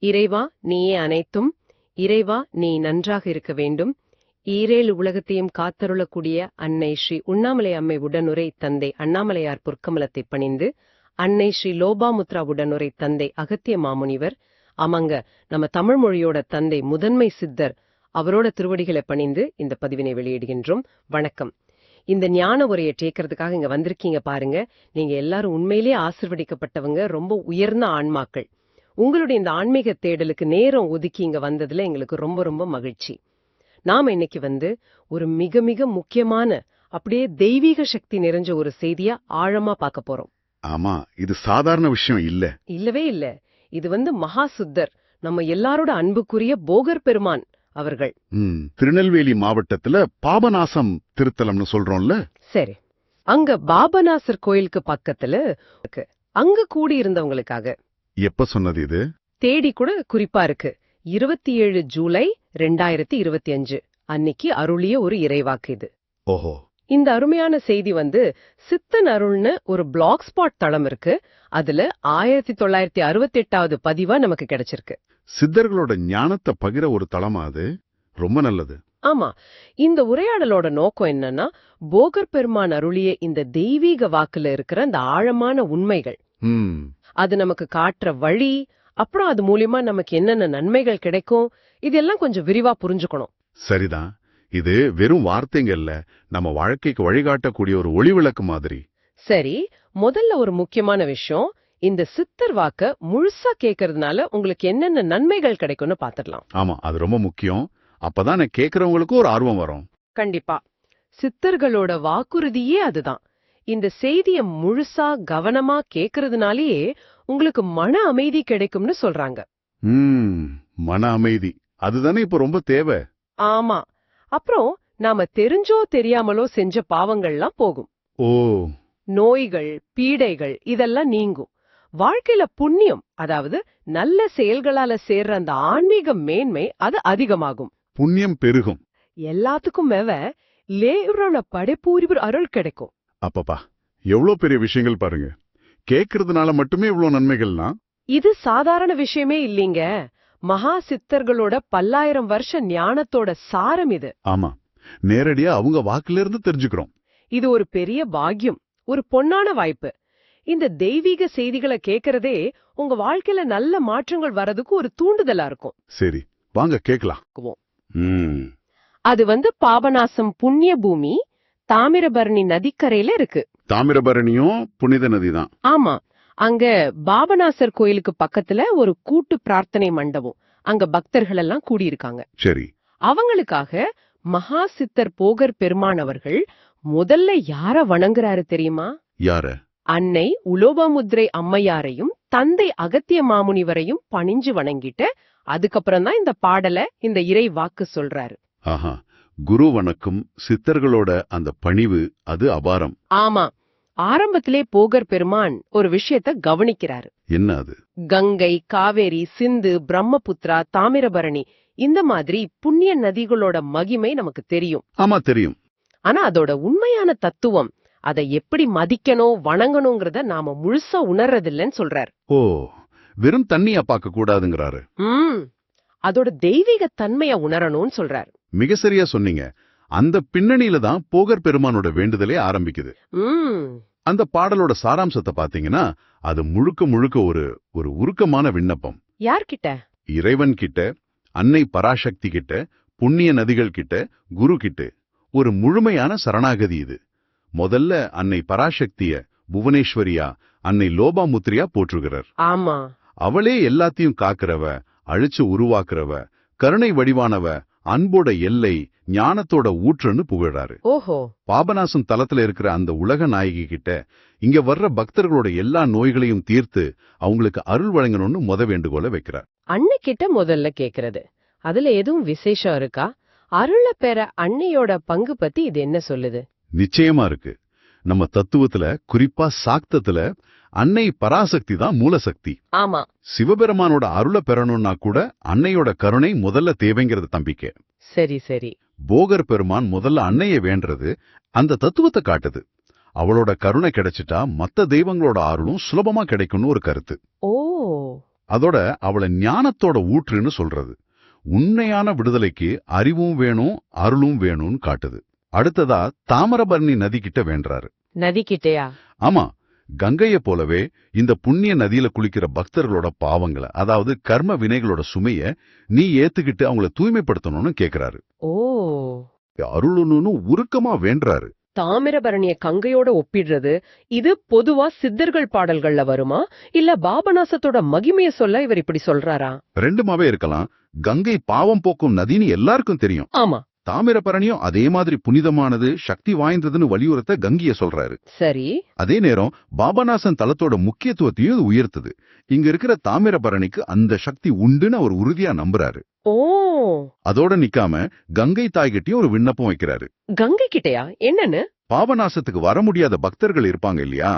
இறைவா நீயே அனைத்தும், இறைவா நீ நன்றாக இருக்க வேண்டும். ஈரேழு உலகத்தையும் காத்தருளக்கூடிய அன்னை ஸ்ரீ உண்ணாமலை அம்மை உடனுரை தந்தை அண்ணாமலையார் பொற்கமலத்தை பணிந்து, அன்னை ஸ்ரீ லோபாமுத்ரா உடனுரை தந்தை அகத்திய மாமுனிவர், ஆமாங்க, நம்ம தமிழ் மொழியோட தந்தை முதன்மை சித்தர், அவரோட திருவடிகளை பணிந்து இந்த பதிவினை வெளியிடுகின்றோம். வணக்கம். இந்த ஞான உரையை கேட்கறதுக்காக இங்க வந்திருக்கீங்க பாருங்க. நீங்க எல்லாரும் உண்மையிலேயே ஆசிர்வதிக்கப்பட்டவங்க, ரொம்ப உயர்ந்த ஆன்மாக்கள். உங்களுடைய இந்த ஆன்மீக தேடலுக்கு நேரம் ஒதுக்கி இங்க வந்ததுல எங்களுக்கு ரொம்ப ரொம்ப மகிழ்ச்சி. நாம இன்னைக்கு ஒரு மிக மிக முக்கியமான, அப்படியே தெய்வீக சக்தி நிறைஞ்ச ஒரு செய்தியா ஆழமா பார்க்க போறோம். ஆமா, இது சாதாரண விஷயம் இல்ல. இல்லவே இல்ல. இது மகா சுத்தர், நம்ம எல்லாரோட அன்புக்குரிய போகர் பெருமான் அவர்கள். திருநெல்வேலி மாவட்டத்துல பாபநாசம் திருத்தலம்னு சொல்றோம்ல. சரி, அங்க பாபநாசர் கோயிலுக்கு பக்கத்துல அங்க கூடி இருந்தவங்களுக்காக. எப்ப சொன்னது இது? தேடி கூட குறிப்பா இருக்கு. 27 ஜூலை 2025 அன்னைக்கு அருளிய ஒரு இறைவாக்கு இது. ஓஹோ. இந்த அருமையான செய்தி சித்தன் அருள்னு ஒரு பிளாக் ஸ்பாட் தளம் இருக்கு. அதுல 1968வது பதிவா நமக்கு கிடைச்சிருக்கு. சித்தர்களோட ஞானத்தை பகிர ஒரு தளமா அது? ரொம்ப நல்லது. ஆமா, இந்த உரையாடலோட நோக்கம் என்னன்னா, போகர் பெருமான் அருளிய இந்த தெய்வீக வாக்குல இருக்கிற அந்த ஆழமான உண்மைகள், அது நமக்கு காட்டுற வழி, அப்புறம் அது மூலியமா நமக்கு என்னென்ன நன்மைகள் கிடைக்கும், இதெல்லாம் கொஞ்சம் விரிவா புரிஞ்சுக்கணும். சரிதான். இது வெறும் வார்த்தைங்கல்ல, நம்ம வாழ்க்கைக்கு வழிகாட்டக்கூடிய ஒரு ஒளி விளக்கு மாதிரி. சரி, முதல்ல ஒரு முக்கியமான விஷயம், இந்த சித்தர் வாக்க முழுசா கேட்கறதுனால உங்களுக்கு என்னென்ன நன்மைகள் கிடைக்கும்னு பாத்துடலாம். ஆமா, அது ரொம்ப முக்கியம். அப்பதான் கேட்கறவங்களுக்கும் ஒரு ஆர்வம் வரும். கண்டிப்பா. சித்தர்களோட வாக்குறுதியே அதுதான். இந்த செய்திய முழுசா கவனமா கேட்கறதுனாலேயே உங்களுக்கு மன அமைதி கிடைக்கும்னு சொல்றாங்க. மன அமைதி, அதுதானே இப்ப ரொம்ப தேவை. ஆமா. அப்புறம் நாம தெரிஞ்சோ தெரியாமலோ செஞ்ச பாவங்கள்லாம் போகும். ஓ. நோய்கள், பீடைகள் இதெல்லாம் நீங்கும். வாழ்க்கையில புண்ணியம், அதாவது நல்ல செயல்களால சேர்ற அந்த ஆன்மீக மேன்மை அது அதிகமாகும். புண்ணியம் பெருகும். எல்லாத்துக்கும் லேரோட படைப்பூரிவு அருள் கிடைக்கும். அப்பப்பா, எவ்வளவு பெரிய விஷயங்கள் பாருங்க. கேட்கறதுனால மட்டுமே இவ்வளவு நன்மைகள்னா இது சாதாரண விஷயமே இல்லீங்க. மகா சித்தர்களோட 1000 வருஷ ஞானத்தோட சாரம் இது. ஆமா, நேரடியா அவங்க வாக்குல இருந்து தெரிஞ்சுக்கிறோம். இது ஒரு பெரிய பாக்கியம், ஒரு பொன்னான வாய்ப்பு. இந்த தெய்வீக செய்திகளை கேட்கறதே உங்க வாழ்க்கையில நல்ல மாற்றங்கள் வர்றதுக்கு ஒரு தூண்டுதலா இருக்கும். சரி, வாங்க கேட்கலாம். அது பாபநாசம் புண்ணிய பூமி, தாமிரபரணி நதிக்கரையில இருக்கு. தாமிரபரணியும் புனித நதிதான். ஆமா, அங்க பாபநாசர் கோயிலுக்கு பக்கத்துல ஒரு கூட்டு பிரார்த்தனை மண்டபம், அங்க பக்தர்கள் எல்லாம் கூடியிருக்காங்க. சரி. அவங்களுக்காக மகா சித்தர் போகர் பெருமான் அவர்கள் முதல்ல யார வணங்குறாரு தெரியுமா? யார? அன்னை உலோபாமுத்ரை அம்மையாரையும் தந்தை அகத்திய மாமுனிவரையும் பணிஞ்சு வணங்கிட்டு அதுக்கப்புறம் தான் இந்த பாடலை, இந்த இறை வாக்கு சொல்றாரு. ஆஹா, குரு வணக்கம், சித்தர்களோட அந்த பணிவு, அது அபாரம். ஆமா, ஆரம்பத்திலே போகர் பெருமான் ஒரு விஷயத்த கவனிக்கிறாரு. என்ன அது? கங்கை, காவேரி, சிந்து, பிரம்மபுத்திரா, தாமிரபரணி இந்த மாதிரி புண்ணிய நதிகளோட மகிமை நமக்கு தெரியும். ஆமா, தெரியும். ஆனா அதோட உண்மையான தத்துவம், அதை எப்படி மதிக்கணும், வணங்கணுங்கிறத நாம முழுசா உணர்றதில்லன்னு சொல்றாரு. ஓ, வெறும் தண்ணியா பார்க்க கூடாதுங்கிறாரு. அதோட தெய்வீக தன்மைய உணரணும்னு சொல்றாரு. மிக சரியா சொன்னீங்க. அந்த பின்னணியில தான் போகர் பெருமானோட வேண்டுதலே ஆரம்பிக்குது. அந்த பாடலோட சாராம்சத்தை பாத்தீங்கன்னா, அது முழுக்க முழுக்க ஒரு உருக்கமான விண்ணப்பம். யார்கிட்ட? இறைவன் கிட்ட, அன்னை பராசக்தி கிட்ட, புண்ணிய நதிகள் கிட்ட, குரு கிட்ட. ஒரு முழுமையான சரணாகதி இது. முதல்ல அன்னை பராசக்திய புவனேஸ்வரியா, அன்னை லோபாமுத்ரியா போற்றுகிறார். ஆமா, அவளே எல்லாத்தையும் காக்கிறவ, அழிச்சு உருவாக்குறவ, கருணை வடிவானவ, அன்போட எல்லை, ஞானத்தோட ஊற்றுன்னு புகழாரு. ஓஹோ. பாபநாசம் தலத்துல இருக்கிற அந்த உலக நாயகி கிட்ட இங்க வர்ற பக்தர்களோட எல்லா நோய்களையும் தீர்த்து அவங்களுக்கு அருள் வழங்கணும்னு வேண்டுகோளை வைக்கிறார். அன்னை கிட்ட முதல்ல கேக்குறது, அதுல எதுவும் விசேஷம் இருக்கா? அருள பெற அன்னையோட பங்கு பத்தி இது என்ன சொல்லுது? நிச்சயமா இருக்கு. நம்ம தத்துவத்துல, குறிப்பா சாக்தத்துல, அன்னை பராசக்தி தான் மூலசக்தி. ஆமா, சிவபெருமானோட அருளை பெறணும்னா கூட அன்னையோட கருணை முதல்ல தேவைங்கிறது தம்பிக்கை. சரி சரி. போகர் பெருமான் முதல்ல அன்னைய வேண்டது அந்த தத்துவத்தை காட்டுது. அவளோட கருணை கிடைச்சிட்டா மத்த தெய்வங்களோட அருளும் சுலபமா கிடைக்கும்னு ஒரு கருத்து. ஓ, அதோட அவளை ஞானத்தோட ஊற்றுன்னு சொல்றது. உண்மையான விடுதலைக்கு அறிவும் வேணும், அருளும் வேணும்னு காட்டுது. அடுத்ததா தாமிரபரணி நதி கிட்ட வேண்டாரு. நதி கிட்டையா? ஆமா, கங்கைய போலவே இந்த புண்ணிய நதியில குளிக்கிற பக்தர்களோட பாவங்களை, அதாவது கர்ம வினைகளோட சுமைய நீ ஏத்துக்கிட்டு அவங்கள தூய்மைப்படுத்தணும்னு கேக்குறாரு. ஓ, அருளுன்னு உருக்கமா வேண்டாரு. தாமிரபரணிய கங்கையோட ஒப்பிடுறது இது பொதுவா சித்தர்கள் பாடல்கள்ல வருமா, இல்ல பாபநாசத்தோட மகிமைய சொல்ல இவர் இப்படி சொல்றாரா? ரெண்டுமாவே இருக்கலாம். கங்கை பாவம் போக்கும் நதின்னு எல்லாருக்கும் தெரியும். ஆமா. தாமிரபரணியும் அதே மாதிரி புனிதமானது, சக்தி வாய்ந்ததுன்னு வலியுறுத்த கங்கைய சொல்றாரு. சரி. அதே நேரம் பாபநாசன் தலத்தோட முக்கியத்துவத்தையும் இது உயர்த்துது. இங்க இருக்கிற தாமிரபரணிக்கு அந்த சக்தி உண்டுன்னு அவர் உறுதியா நம்புறாரு. ஓ, அதோட நிக்காம கங்கை தாய்கிட்டயும் ஒரு விண்ணப்பம் வைக்கிறாரு. கங்கை கிட்டையா? என்னன்னு? பாபநாசத்துக்கு வர முடியாத பக்தர்கள் இருப்பாங்க இல்லையா,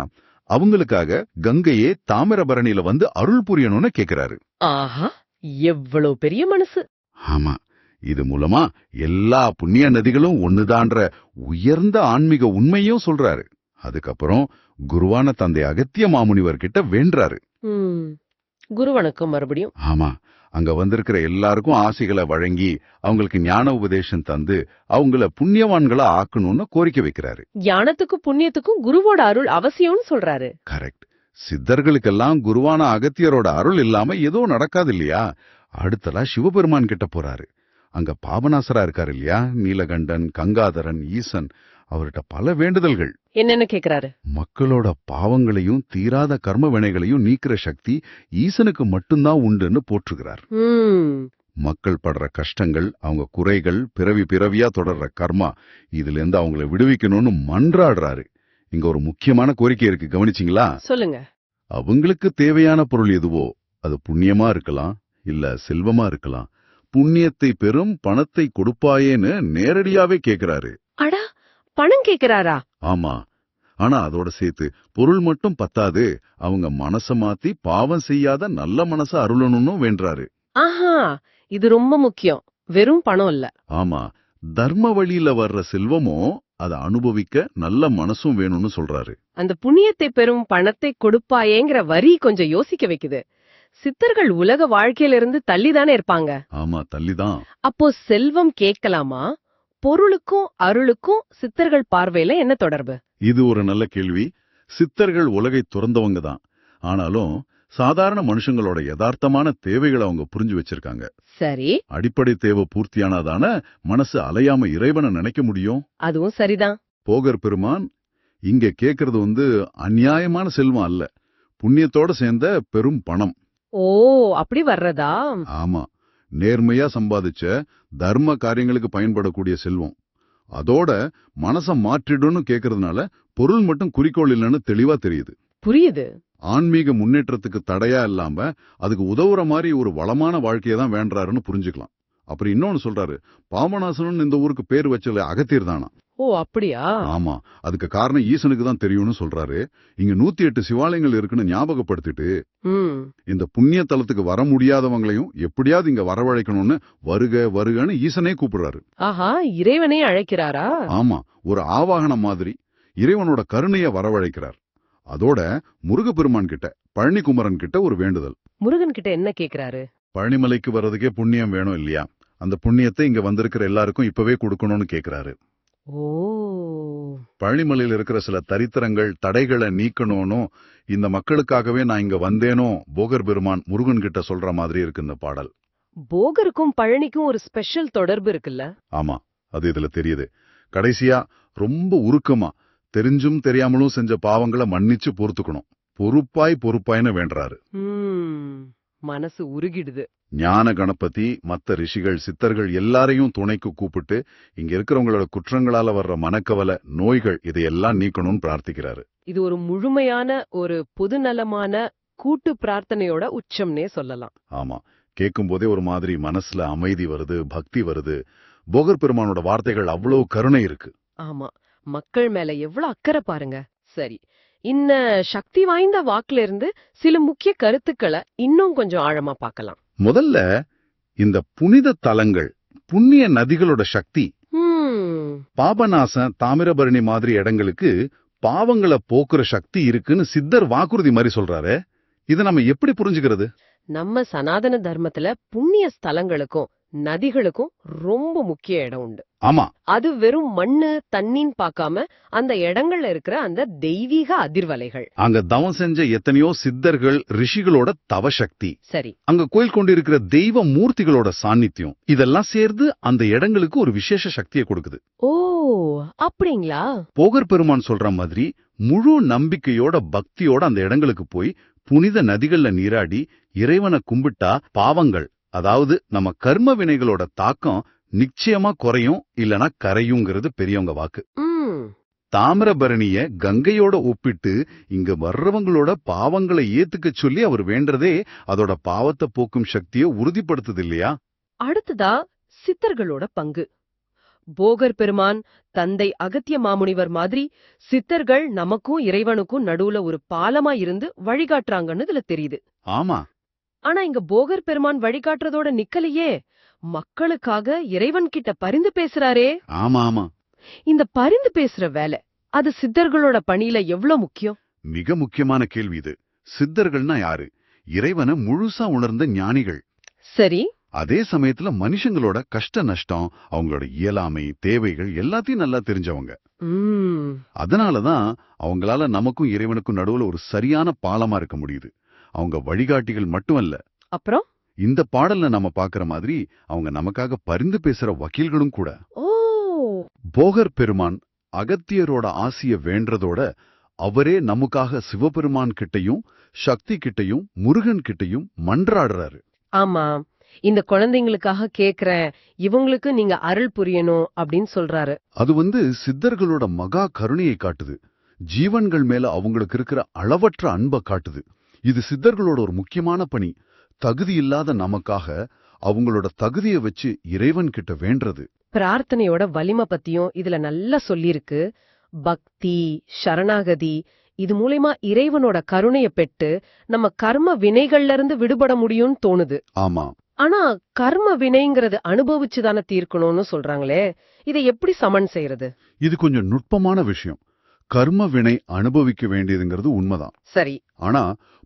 அவங்களுக்காக கங்கையே தாமிரபரணியில வந்து அருள் புரியணும்னு கேக்குறாரு. ஆஹா, எவ்வளவு பெரிய மனசு! ஆமா, இது மூலமா எல்லா புண்ணிய நதிகளும் ஒண்ணுதான்ற உயர்ந்த ஆன்மீக உண்மையும் சொல்றாரு. அதுக்கப்புறம் குருவான தந்தை அகத்திய மாமுனிவர் கிட்ட வேண்டாரு. குரு வணக்கம் மறுபடியும். ஆமா, அங்க வந்திருக்கிற எல்லாருக்கும் ஆசைகளை வழங்கி அவங்களுக்கு ஞான உபதேசம் தந்து அவங்கள புண்ணியவான்களா ஆக்கணும்னு கோரிக்கை வைக்கிறாரு. ஞானத்துக்கும் புண்ணியத்துக்கும் குருவோட அருள் அவசியம்னு சொல்றாரு. கரெக்ட். சித்தர்களுக்கெல்லாம் குருவான அகத்தியரோட அருள் இல்லாம எதுவும் நடக்காது இல்லையா? அடுத்ததா சிவபெருமான் கிட்ட போறாரு. அங்க பாபநாசரா இருக்காரு இல்லையா, நீலகண்டன், கங்காதரன், ஈசன். அவர்கிட்ட பல வேண்டுதல்கள். என்னன்னு கேக்குறாரு? மக்களோட பாவங்களையும் தீராத கர்ம வினைகளையும் நீக்கிற சக்தி ஈசனுக்கு மட்டும்தான் உண்டுன்னு போற்றுகிறார். மக்கள் படுற கஷ்டங்கள், அவங்க குறைகள், பிறவி பிறவியா தொடர்ற கர்மா, இதுல இருந்து அவங்களை விடுவிக்கணும்னு மன்றாடுறாரு. இங்க ஒரு முக்கியமான கோரிக்கை இருக்கு, கவனிச்சிங்களா? சொல்லுங்க. அவங்களுக்கு தேவையான பொருள் எதுவோ, அது புண்ணியமா இருக்கலாம், இல்ல செல்வமா இருக்கலாம், புண்ணியத்தை பெறும் பணத்தை கொடுப்பாயேன்னு நேரடியாவே கேக்குறாரு. அடா, பணம் கேக்குறாரா? ஆமா, ஆனா அதோட சேர்த்து பொருள் மட்டும் பத்தாது, அவங்க மனச மாத்தி பாவம் செய்யாத நல்ல மனச அருளணும்னு வேண்டாரு. ஆஹா, இது ரொம்ப முக்கியம். வெறும் பணம் இல்ல. ஆமா, தர்ம வழியில வர்ற செல்வமும் அதை அனுபவிக்க நல்ல மனசும் வேணும்னு சொல்றாரு. அந்த புண்ணியத்தை பெறும் பணத்தை கொடுப்பாயேங்கிற வரி கொஞ்சம் யோசிக்க வைக்குது. சித்தர்கள் உலக வாழ்க்கையிலிருந்து தள்ளிதானே இருப்பாங்க. ஆமா, தள்ளிதான். அப்போ செல்வம் கேட்கலாமா? பொருளுக்கும் அருளுக்கும் சித்தர்கள் பார்வையில என்ன தொடர்பு? இது ஒரு நல்ல கேள்வி. சித்தர்கள் உலகை துறந்தவங்க தான். ஆனாலும் சாதாரண மனுஷங்களோட யதார்த்தமான தேவைகளை அவங்க புரிஞ்சு வச்சிருக்காங்க. சரி. அடிப்படை தேவை பூர்த்தியானாதான மனசு அலையாம இறைவனை நினைக்க முடியும். அதுவும் சரிதான். போகர் பெருமான் இங்க கேக்குறது அநியாயமான செல்வம் அல்ல, புண்ணியத்தோட சேர்ந்த பெரும் பணம். ஓ, அப்படி வர்றதா? ஆமா, நேர்மையா சம்பாதிச்ச தர்ம காரியங்களுக்கு பயன்படக்கூடிய செல்வம். அதோட மனச மாற்றிடும்னு கேக்குறதுனால பொருள் மட்டும் குறிக்கோள் இல்லைன்னு தெளிவா தெரியுது. புரியுது. ஆன்மீக முன்னேற்றத்துக்கு தடையா இல்லாம அதுக்கு உதவுற மாதிரி ஒரு வளமான வாழ்க்கையை தான் வேண்டாருன்னு புரிஞ்சுக்கலாம். அப்புறம் இன்னொன்னு சொல்றாரு, பாபநாசன் இந்த ஊருக்கு பேர் வச்சல அகத்தியர் தானா. ஓ, அப்படியா? ஆமா, அதுக்கு காரணம் ஈசனுக்கு தான் தெரியும்னு சொல்றாரு. இங்க 108 சிவாலயங்கள் இருக்குன்னு ஞாபகப்படுத்திட்டு, இந்த புண்ணிய தலத்துக்கு வர முடியாதவங்களையும் எப்படியாவது இங்க வரவழைக்கணும்னு வருக வருகன்னு ஈசனே கூப்பிடுறாரு. ஆஹா, இறைவனே அழைக்கிறாரா? ஆமா, ஒரு ஆவாகனம் மாதிரி இறைவனோட கருணைய வரவழைக்கிறார். அதோட முருகப்பெருமான் கிட்ட, பழனி குமரன் கிட்ட ஒரு வேண்டுதல். முருகன் கிட்ட என்ன கேக்குறாரு? பழனிமலைக்கு வர்றதுக்கே புண்ணியம் வேணும் இல்லையா, அந்த புண்ணியத்தை இங்க வந்திருக்கிற எல்லாருக்கும் இப்பவே கொடுக்கணும்னு கேக்குறாரு. ஓ, பழனிமலையில் இருக்கிற சில தரித்திரங்கள், தடைகளை நீக்கணும்னு இந்த மக்களுக்காகவே நான் இங்க வந்தேனோ போகர் பெருமான் முருகன் கிட்ட சொல்ற மாதிரி இருக்கு இந்த பாடல். போகருக்கும் பழனிக்கும் ஒரு ஸ்பெஷல் தொடர்பு இருக்குல்ல? ஆமா, அது இதுல தெரியுது. கடைசியா ரொம்ப உருக்கமா தெரிஞ்சும் தெரியாமலும் செஞ்ச பாவங்களை மன்னிச்சு பொறுத்துக்கணும், பொறுப்பாய்னு வேண்டாரு. மனசு உருகிடுது. ஞான கணபதி, மத்த ரிஷிகள், சித்தர்கள் எல்லாரையும் துணைக்கு கூப்பிட்டு இங்க இருக்கிறவங்களோட குற்றங்களால வர்ற மனக்கவலை, நோய்கள் இதையெல்லாம் நீக்கணும்னு பிரார்த்திக்கிறாரு. இது ஒரு முழுமையான, ஒரு பொதுநலமான கூட்டு பிரார்த்தனையோட உச்சம்னே சொல்லலாம். ஆமா, கேட்கும் போதே ஒரு மாதிரி மனசுல அமைதி வருது, பக்தி வருது. போகர் பெருமானோட வார்த்தைகள் அவ்வளவு கருணை இருக்கு. ஆமா, மக்கள் மேல எவ்வளவு அக்கறை பாருங்க. சரி, இந்த சக்தி வாய்ந்த வாக்குல இருந்து சில முக்கிய கருத்துக்களை இன்னும் கொஞ்சம் ஆழமா பார்க்கலாம். முதல்ல இந்த புனித தலங்கள், புண்ணிய நதிகளோட சக்தி. பாபநாசம், தாமிரபரணி மாதிரி இடங்களுக்கு பாவங்களை போக்குற சக்தி இருக்குன்னு சித்தர் வாக்குறுதி மாதிரி சொல்றாரு. இதை நம்ம எப்படி புரிஞ்சுக்கிறது? நம்ம சனாதன தர்மத்துல புண்ணிய ஸ்தலங்களுக்கும் நதிகளுக்கும் ரொம்ப முக்கிய இடம் உண்டு. ஆமா, அது வெறும் மண்ணு தண்ணின்னு பார்க்காம அந்த இடங்கள்ல இருக்கிற அந்த தெய்வீக அதிர்வலைகள். அங்க தவம் செஞ்ச எத்தனையோ சித்தர்கள் ரிஷிகளோட தவசக்தி, சரி, அங்க கோயில் கொண்டிருக்கிற தெய்வ மூர்த்திகளோட சாநித்தியம், இதெல்லாம் சேர்ந்து அந்த இடங்களுக்கு ஒரு விசேஷ சக்தியை கொடுக்குது. ஓ அப்படிங்களா? போகர் பெருமான் சொல்ற மாதிரி முழு நம்பிக்கையோட பக்தியோட அந்த இடங்களுக்கு போய் புனித நதிகள்ல நீராடி இறைவனை கும்பிட்டா பாவங்கள், அதாவது நம்ம கர்ம வினைகளோட தாக்கம் நிச்சயமா குறையும், இல்லனா கரையுங்கிறது பெரியவங்க வாக்கு. தாமிரபரணிய கங்கையோட ஒப்பிட்டு இங்க வர்றவங்களோட பாவங்களை ஏத்துக்க சொல்லி அவர் வேண்டதே அதோட பாவத்தை போக்கும் சக்தியை உறுதிப்படுத்துது இல்லையா? அடுத்ததா சித்தர்களோட பங்கு. போகர் பெருமான் தந்தை அகத்திய மாமுனிவர் மாதிரி சித்தர்கள் நமக்கும் இறைவனுக்கும் நடுவுல ஒரு பாலமா இருந்து வழிகாட்டுறாங்கன்னு இதுல தெரியுது. ஆமா, ஆனா இங்க போகர் பெருமான் வழிகாட்டுறதோட நிக்கலையே, மக்களுக்காக இறைவன் கிட்ட பரிந்து பேசுறாரே. ஆமா ஆமா, இந்த பரிந்து பேசுற வேலை அது சித்தர்களோட பணியில எவ்வளவு முக்கியம்? மிக முக்கியமான கேள்வி இது. சித்தர்கள்னா யாரு? இறைவனை முழுசா உணர்ந்த ஞானிகள். சரி, அதே சமயத்துல மனுஷங்களோட கஷ்ட நஷ்டம், அவங்களோட இயலாமை, தேவைகள் எல்லாத்தையும் நல்லா தெரிஞ்சவங்க. அதனாலதான் அவங்களால நமக்கும் இறைவனுக்கும் நடுவுல ஒரு சரியான பாலமா இருக்க முடியுது. அவங்க வழிகாட்டிகள் மட்டுமல்ல, அப்புறம் இந்த பாடல்ல நம்ம பாக்குற மாதிரி அவங்க நமக்காக பரிந்து பேசுற வக்கீல்களும் கூட. ஓ போகர் பெருமான் அகத்தியரோட ஆசிய வேண்டதோட அவரே நமக்காக சிவபெருமான் கிட்டையும் சக்தி கிட்டையும் முருகன் கிட்டையும் மன்றாடுறாரு. ஆமா, இந்த குழந்தைங்களுக்காக கேக்குறேன், இவங்களுக்கு நீங்க அருள் புரியணும் அப்படின்னு சொல்றாரு. அது சித்தர்களோட மகா கருணையை காட்டுது. ஜீவன்கள் மேல அவங்களுக்கு இருக்கிற அளவற்ற அன்பை காட்டுது. இது சித்தர்களோட ஒரு முக்கியமான பணி. தகுதி இல்லாத நமக்காக அவங்களோட தகுதியை வச்சு இறைவன் கிட்ட வேண்டது. பிரார்த்தனையோட வலிமை பத்தியும் இதுல நல்லா சொல்லிருக்கு. பக்தி, சரணாகதி, இது மூலமா இறைவனோட கருணைய பெற்று நம்ம கர்ம வினைகள்ல இருந்து விடுபட முடியும்னு தோணுது. ஆமா, ஆனா கர்ம வினைங்கிறது அனுபவிச்சுதானே தீர்க்கணும்னு சொல்றாங்களே, இதை எப்படி சமன் செய்யறது? இது கொஞ்சம் நுட்பமான விஷயம். கர்ம வினை அனுபவிக்க வேண்டியதுங்கிறது உண்மைதான். சரி, ஆனா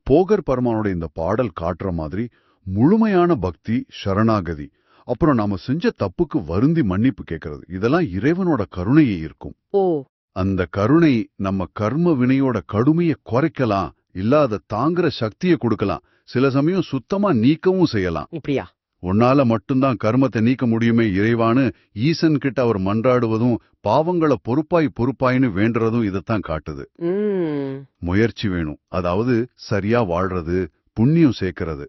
போகர் பெருமானோட இந்த பாடல் காட்டுற மாதிரி முழுமையான பக்தி, சரணாகதி, அப்புறம் நாம செஞ்ச தப்புக்கு வருந்தி மன்னிப்பு கேட்கறது, இதெல்லாம் இறைவனோட கருணையை இருக்கும். ஓ அந்த கருணை நம்ம கர்ம வினையோட கடுமையை குறைக்கலாம், இல்லாத தாங்குற சக்தியை கொடுக்கலாம், சில சமயம் சுத்தமா நீக்கவும் செய்யலாம். இப்படியா? உன்னால மட்டும்தான் கர்மத்தை நீக்க முடியுமே இறைவான்னு ஈசன் கிட்ட அவர் மன்றாடுவதும் பாவங்களை பொறுப்பாய்னு வேண்டுறதும் இதைத்தான் காட்டுது. முயற்சி வேணும், அதாவது சரியா வாழ்றது, புண்ணியம் சேர்க்கிறது.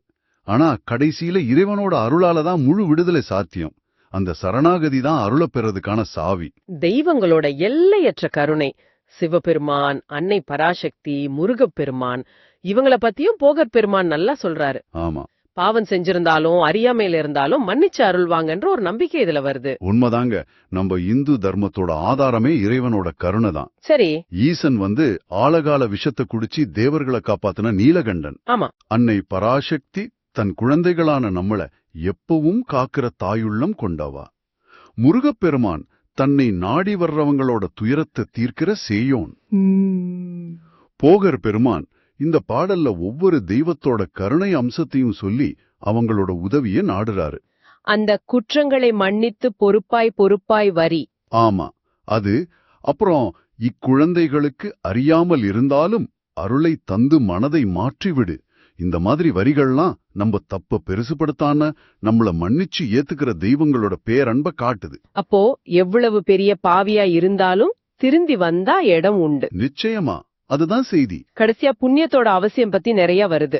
ஆனா கடைசியில இறைவனோட அருளால தான் முழு விடுதலை சாத்தியம். அந்த சரணாகதி தான் அருள பெறதுக்கான சாவி. தெய்வங்களோட எல்லையற்ற கருணை, சிவபெருமான், அன்னை பராசக்தி, முருகப்பெருமான், இவங்கள பத்தியும் போகர் பெருமான் நல்லா சொல்றாரு. ஆமா, பாவம் செஞ்சிருந்தாலும் அறியாமையில இருந்தாலும் மன்னிச்சு அருள்வாங்கன்ற ஒரு நம்பிக்கை இதுல வருது. உண்மைதாங்க. நம்ம இந்து தர்மத்தோட ஆதாரமே இறைவனோட கருணை தான். சரி, ஈசன் ஆழகால விஷத்தை குடிச்சு தேவர்களை காப்பாத்தின நீலகண்டன். ஆமா, அன்னை பராசக்தி தன் குழந்தைகளான நம்மள எப்பவும் காக்கிற தாயுள்ளம் கொண்டவா. முருகப்பெருமான் தன்னை நாடி வர்றவங்களோட துயரத்தை தீர்க்கிற சேயோன். போகர் பெருமான் இந்த பாடல்ல ஒவ்வொரு தெய்வத்தோட கருணை அம்சத்தையும் சொல்லி அவங்களோட உதவிய நாடுறாரு. அந்த குற்றங்களை மன்னித்து பொறுப்பாய் வரி. ஆமா, அது. அப்புறம் இக்குழந்தைகளுக்கு அறியாமல் இருந்தாலும் அருளை தந்து மனதை மாற்றிவிடு. இந்த மாதிரி வரிகள்லாம் நம்ம தப்ப பெருசுபடுத்தான நம்மள மன்னிச்சு ஏத்துக்கிற தெய்வங்களோட பேரன்ப காட்டுது. அப்போ எவ்வளவு பெரிய பாவியா இருந்தாலும் திருந்தி வந்தா இடம் உண்டு. நிச்சயமா, அதுதான் செய்தி. கடைசியா புண்ணியத்தோட அவசியம் பத்தி நிறைய வருது.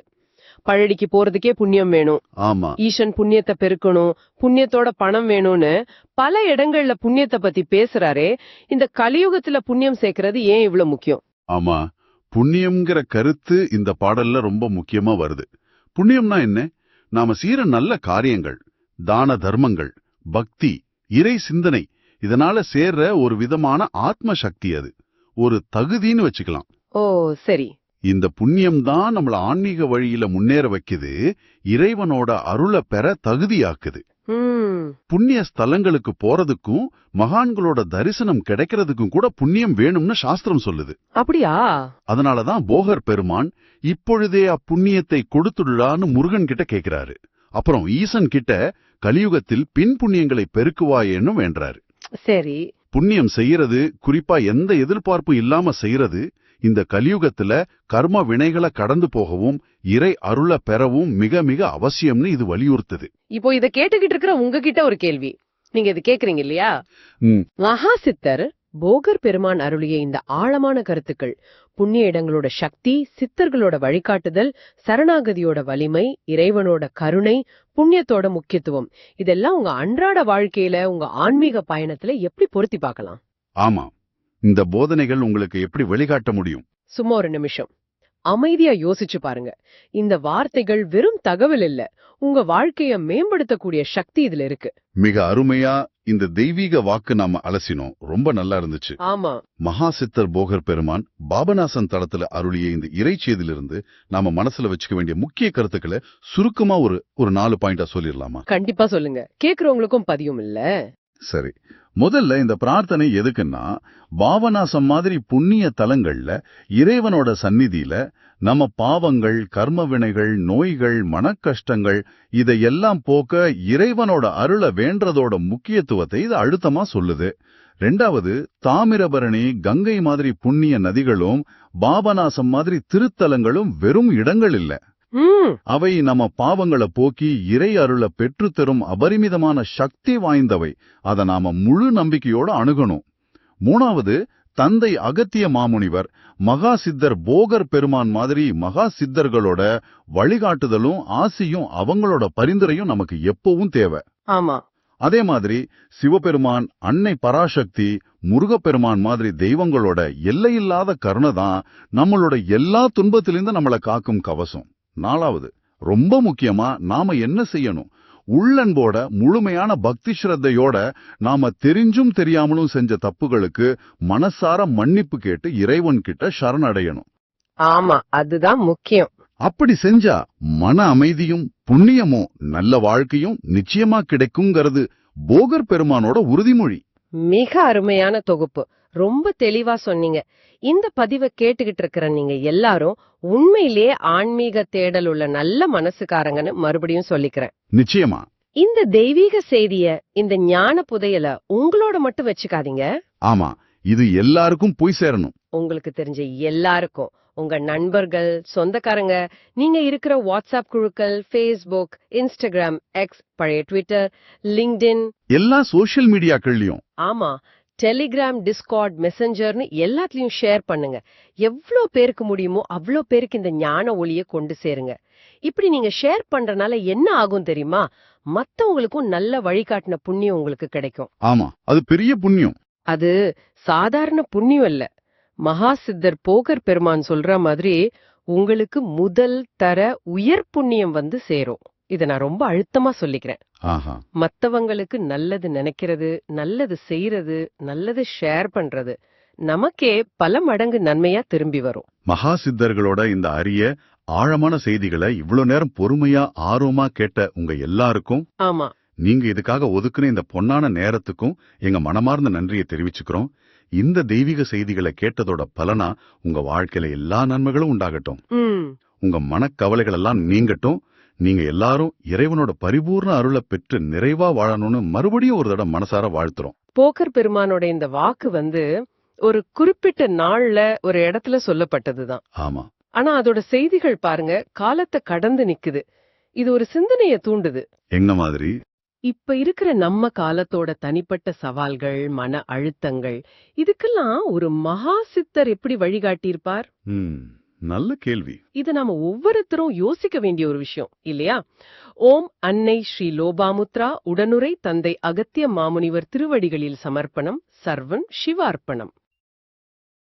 பழடிக்கு போறதுக்கே புண்ணியம் வேணும். ஆமா, ஈசன் புண்ணியத்தை பெருக்கணும், புண்ணியத்தோட பணம் வேணும்னு பல இடங்கள்ல புண்ணியத்தை பத்தி பேசுறாரே. இந்த கலியுகத்துல புண்ணியம் சேர்க்கறது ஏன் இவ்வளவு முக்கியம்? ஆமா, புண்ணியம்ங்கிற கருத்து இந்த பாடல்ல ரொம்ப முக்கியமா வருது. புண்ணியம்னா என்ன? நாம செய்யற நல்ல காரியங்கள், தான தர்மங்கள், பக்தி, இறை சிந்தனை, இதனால சேர்ற ஒரு விதமான ஆத்ம சக்தி. அது ஒரு தகுதின்னு வச்சுக்கலாம். ஓ சரி. இந்த புண்ணியம் தான் நம்மள ஆன்மீக வழியில முன்னேற வைக்குது, இறைவனோட அருளை பெற தகுதியாக்குது. புண்ணிய ஸ்தலங்களுக்கு போறதுக்கும் மகான்களோட தரிசனம் கிடைக்கிறதுக்கும் கூட புண்ணியம் வேணும்னு சாஸ்திரம் சொல்லுது. அப்படியா? அதனாலதான் போகர் பெருமான் இப்பொழுதே அப்புண்ணியத்தை கொடுத்துடுறான்னு முருகன் கிட்ட கேக்குறாரு. அப்புறம் ஈசன் கிட்ட கலியுகத்தில் பின் புண்ணியங்களை பெருக்குவாயேன்னு வேண்டாரு. சரி. புண்ணியம் செய்யறது, குறிப்பா எந்த எதிர்பார்ப்பும் இல்லாம செய்யறது, இந்த கலியுகத்துல கர்ம வினைகளை கடந்து போகவும் இறை அருள பெறவும் மிக மிக அவசியம்னு இது வலியுறுத்துது. இப்போ இத கேட்டுக்கிட்டு இருக்கிற உங்ககிட்ட ஒரு கேள்வி. நீங்க இது கேக்குறீங்க இல்லையா? மகா சித்தர் போகர் பெருமான் அருளிய இந்த ஆழமான கருத்துக்கள், புண்ணிய இடங்களோட சக்தி, சித்தர்களோட வழிகாட்டுதல், சரணாகதியோட வலிமை, இறைவனோட கருணை, புண்ணியத்தோட முக்கியத்துவம், இதெல்லாம் உங்க அன்றாட வாழ்க்கையில, உங்க ஆன்மீக பயணத்துல எப்படி பொருத்தி பார்க்கலாம்? ஆமா, இந்த போதனைகள் உங்களுக்கு எப்படி வழிகாட்ட முடியும்? சும்மா ஒரு நிமிஷம் அமைதியா யோசிச்சு பாருங்க. இந்த வார்த்தைகள் வெறும் தகவல் இல்ல, உங்க வாழ்க்கைய மேம்படுத்தக்கூடிய சக்தி இதுல இருக்கு. மிக அருமையா இந்த தெய்வீக வாக்கு நாம அலசினோம். ரொம்ப நல்லா இருந்துச்சு. ஆமா. மகா சித்தர் போகர் பெருமான் பாபநாசம் தளத்துல அருளிய இந்த இறைச்செய்திலிருந்து நாம மனசுல வச்சுக்க வேண்டிய முக்கிய கருத்துக்களை சுருக்கமா ஒரு 4 பாயிண்டா சொல்லிடலாமா? கண்டிப்பா சொல்லுங்க, கேக்குறவங்களுக்கும் பதியும் இல்ல. சரி, முதல்ல இந்த பிரார்த்தனை எதுக்குன்னா, பாபநாசம் மாதிரி புண்ணிய தலங்கள்ல இறைவனோட சந்நிதியில நம்ம பாவங்கள், கர்ம வினைகள், நோய்கள், மனக்கஷ்டங்கள் இதையெல்லாம் போக்க இறைவனோட அருள வேண்டதோட முக்கியத்துவத்தை இது அழுத்தமா சொல்லுது. 2வது, தாமிரபரணி, கங்கை மாதிரி புண்ணிய நதிகளும் பாபநாசம் மாதிரி திருத்தலங்களும் வெறும் இடங்கள் இல்ல. அவை நம்ம பாவங்களை போக்கி இறை அருள பெற்றுத்தரும் அபரிமிதமான சக்தி வாய்ந்தவை. அத நாம முழு நம்பிக்கையோட அணுகணும். 3வது, தந்தை அகத்திய மாமுனிவர், மகா சித்தர் போகர் பெருமான் மாதிரி மகா சித்தர்களோட வழிகாட்டுதலும் ஆசியும் அவங்களோட பரிந்துரையும் நமக்கு எப்பவும் தேவை. ஆமா. அதே மாதிரி சிவபெருமான், அன்னை பராசக்தி, முருகப்பெருமான் மாதிரி தெய்வங்களோட எல்லையில்லாத கருணை தான் நம்மளோட எல்லா துன்பத்திலிருந்து நம்மளை காக்கும் கவசம். 4வது, ரொம்ப முக்கியமா நாம என்ன செய்யணும்? உள்ளன்போட, முழுமையான பக்தி ஸ்ரத்தையோட நாம தெரிஞ்சும் தெரியாமலும் செஞ்ச தப்புகளுக்கு மனசார மன்னிப்பு கேட்டு இறைவன் கிட்ட சரணடையணும். ஆமா, அதுதான் முக்கியம். அப்படி செஞ்சா மன அமைதியும் புண்ணியமும் நல்ல வாழ்க்கையும் நிச்சயமா கிடைக்குங்கிறது போகர் பெருமானோட உறுதிமொழி. மிக அருமையான தொகுப்பு. ரொம்ப தெளிவா சொன்னீங்க. இந்த பதிவை கேட்டுக்கிட்டு இருக்கிற நீங்க எல்லாரும் உண்மையிலேயே ஆன்மீக தேடல் உள்ள நல்ல மனசுக்காரங்கன்னு மறுபடியும் சொல்லிக்கிறேன். நிச்சயமா. இந்த தெய்வீக செய்திய, இந்த ஞான புதையல உங்களோட மட்டும் வச்சுக்காதீங்க. ஆமா, இது எல்லாருக்கும் போய் சேரணும். உங்களுக்கு தெரிஞ்ச எல்லாருக்கும், உங்க நண்பர்கள், சொந்தக்காரங்க, நீங்க இருக்கிற வாட்ஸ்அப் குழுக்கள், ஃபேஸ்புக், இன்ஸ்டாகிராம், எக்ஸ், பழைய ட்விட்டர், லிங்க்டின், எல்லா சோசியல் மீடியாக்கள்லயும், ஆமா, டெலிகிராம், டிஸ்கார்ட், மெசஞ்சர்னு எல்லாத்துலயும் ஷேர் பண்ணுங்க. எவ்வளவு பேருக்கு முடியுமோ அவ்வளோ பேருக்கு இந்த ஞான ஒளியை கொண்டு சேருங்க. இப்படி நீங்க ஷேர் பண்றனால என்ன ஆகும் தெரியுமா? மத்தவங்களுக்கும் நல்ல வழிகாட்டின புண்ணியம் உங்களுக்கு கிடைக்கும். ஆமா, அது பெரிய புண்ணியம். அது சாதாரண புண்ணியம் இல்ல. மகா சித்தர் போகர் பெருமான் சொல்ற மாதிரி உங்களுக்கு முதல் தர உயர் புண்ணியம் வந்து சேரும். இத நான் ரொம்ப அழுத்தமா சொல்லிக்கிறேன். மத்தவங்களுக்கு நல்லது நினைக்கிறது, நல்லது செய்யறது, நல்லது ஷேர் பண்றது நமக்கே பல மடங்கு நன்மையா திரும்பி வரும். மகா சித்தர்களோட இந்த அரிய ஆழமான செய்திகளை இவ்வளவு நேரம் பொறுமையா ஆர்வமா கேட்ட உங்க எல்லாருக்கும், ஆமா, நீங்க இதுக்காக ஒதுக்குன இந்த பொன்னான நேரத்துக்கும் எங்க மனமார்ந்த நன்றியை தெரிவிச்சுக்கிறோம். இந்த தெய்வீக செய்திகளை கேட்டதோட பலனா உங்க வாழ்க்கையில எல்லா நன்மைகளும் உண்டாகட்டும். உங்க மனக்கவலைகள் எல்லாம் நீங்கட்டும். நீங்க எல்லாரும் இறைவனோட பரிபூர்ண அருளை பெற்று நிறைவா வாழணும்னு மறுபடியும் ஒரு தடவை மனசார வாழ்த்துறோம். போகர் பெருமானோட இந்த வாக்கு வந்து ஒரு குறிப்பிட்ட நாள்ல ஒரு இடத்துல சொல்லப்பட்டதுதான். ஆமா. ஆனா அதோட செய்திகள் பாருங்க, காலத்தை கடந்து நிக்குது. இது ஒரு சிந்தனைய தூண்டுது. என்ன மாதிரி? இப்ப இருக்கிற நம்ம காலத்தோட தனிப்பட்ட சவால்கள், மன அழுத்தங்கள், இதுக்கெல்லாம் ஒரு மகா சித்தர் எப்படி வழிகாட்டியிருப்பார்? நல்ல கேள்வி. இது நாம ஒவ்வொருத்தரும் யோசிக்க வேண்டிய ஒரு விஷயம் இல்லையா? ஓம் அன்னை ஸ்ரீ லோபாமுத்ரா உடனுரை தந்தை அகத்திய மாமுனிவர் திருவடிகளில் சமர்ப்பணம். சர்வம் சிவார்ப்பணம்.